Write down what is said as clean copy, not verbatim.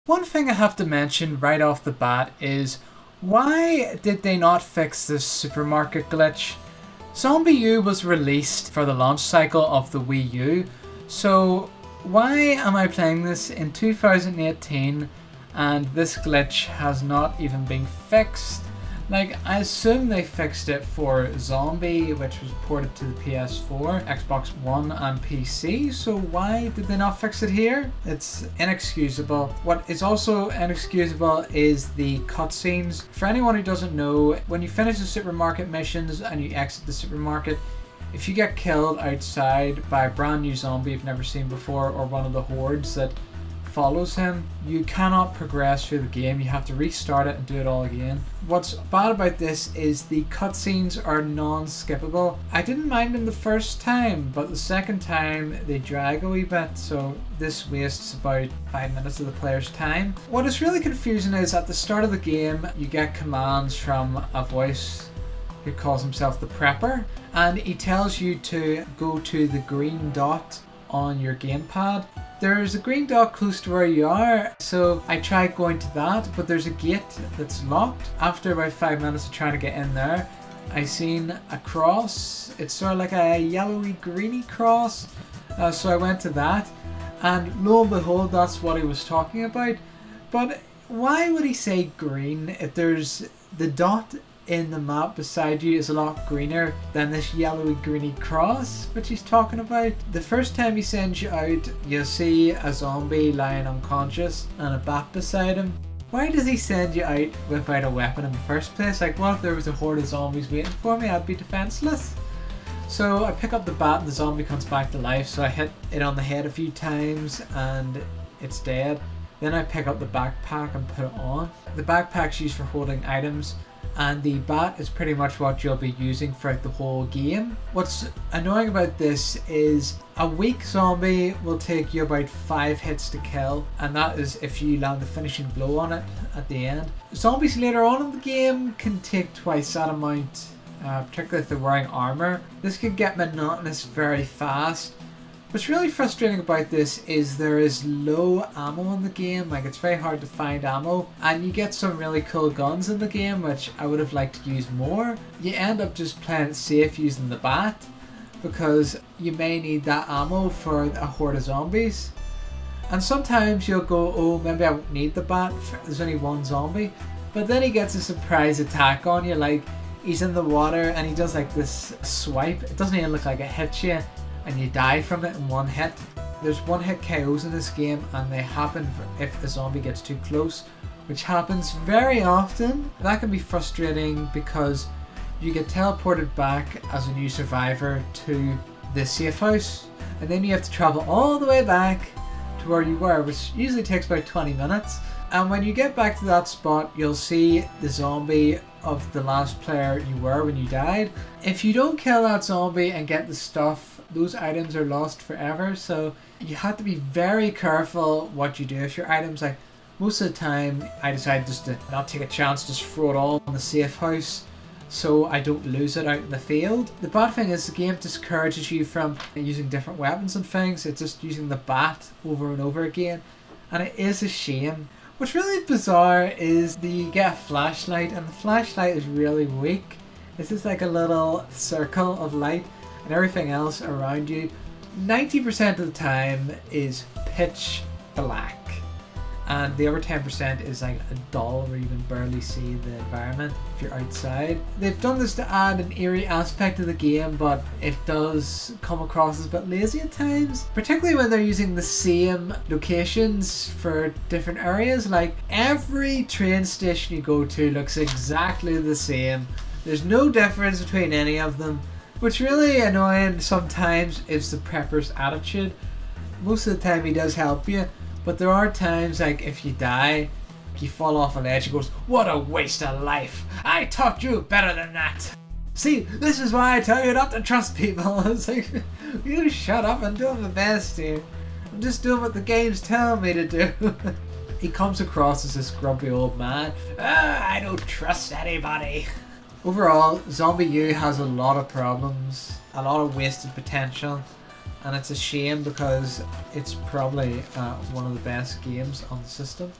One thing I have to mention right off the bat is, why did they not fix this supermarket glitch? ZombiU was released for the launch cycle of the Wii U, so why am I playing this in 2018 and this glitch has not even been fixed? Like, I assume they fixed it for Zombie, which was ported to the PS4, Xbox One and PC, so why did they not fix it here? It's inexcusable. What is also inexcusable is the cutscenes. For anyone who doesn't know, when you finish the supermarket missions and you exit the supermarket, if you get killed outside by a brand new zombie you've never seen before, or one of the hordes that follows him, you cannot progress through the game. You have to restart it and do it all again. What's bad about this is the cutscenes are non-skippable. I didn't mind them the first time, but the second time they drag a wee bit, so this wastes about 5 minutes of the player's time. What is really confusing is at the start of the game you get commands from a voice who calls himself the Prepper, and he tells you to go to the green dot on your gamepad. There's a green dot close to where you are, so I tried going to that, but there's a gate that's locked. After about 5 minutes of trying to get in there, I seen a cross. It's sort of like a yellowy greeny cross, so I went to that, and lo and behold, that's what he was talking about. But why would he say green if there's the dot in the map beside you is a lot greener than this yellowy greeny cross which he's talking about? The first time he sends you out, you'll see a zombie lying unconscious and a bat beside him. Why does he send you out without a weapon in the first place? Like, what if there was a horde of zombies waiting for me? I'd be defenseless. So I pick up the bat and the zombie comes back to life, so I hit it on the head a few times and it's dead. Then I pick up the backpack and put it on. The backpack's used for holding items, and the bat is pretty much what you'll be using throughout the whole game. What's annoying about this is a weak zombie will take you about 5 hits to kill, and that is if you land the finishing blow on it at the end. Zombies later on in the game can take twice that amount, particularly if they're wearing armor. This can get monotonous very fast. What's really frustrating about this is there is low ammo in the game. Like, it's very hard to find ammo, and you get some really cool guns in the game which I would have liked to use more. You end up just playing it safe using the bat because you may need that ammo for a horde of zombies, and sometimes you'll go, oh, maybe I won't need the bat, there's only one zombie, but then he gets a surprise attack on you. Like, he's in the water and he does like this swipe. It doesn't even look like it hits you, and you die from it in one hit. There's one hit KOs in this game, and they happen if a zombie gets too close, which happens very often. That can be frustrating because you get teleported back as a new survivor to the safe house, and then you have to travel all the way back to where you were, which usually takes about 20 minutes. And when you get back to that spot, you'll see the zombie of the last player you were when you died. If you don't kill that zombie and get the stuff, those items are lost forever, so you have to be very careful what you do with your items. Like, most of the time I decide just to not take a chance, just throw it all in the safe house so I don't lose it out in the field. The bad thing is the game discourages you from using different weapons and things. It's just using the bat over and over again, and it is a shame. What's really bizarre is that you get a flashlight, and the flashlight is really weak. It's just like a little circle of light, and everything else around you 90% of the time is pitch black, and the other 10% is like a dull where you can barely see the environment if you're outside. They've done this to add an eerie aspect to the game, but it does come across as a bit lazy at times, particularly when they're using the same locations for different areas. Like, every train station you go to looks exactly the same. There's no difference between any of them. What's really annoying sometimes is the Prepper's attitude. Most of the time he does help you, but there are times, like, if you die, you fall off a ledge, he goes, "What a waste of life! I taught you better than that! See, this is why I tell you not to trust people." It's like, you shut up and do my best here. I'm just doing what the game's telling me to do. He comes across as this grumpy old man. I don't trust anybody. Overall, ZombiU has a lot of problems, a lot of wasted potential, and it's a shame because it's probably one of the best games on the system.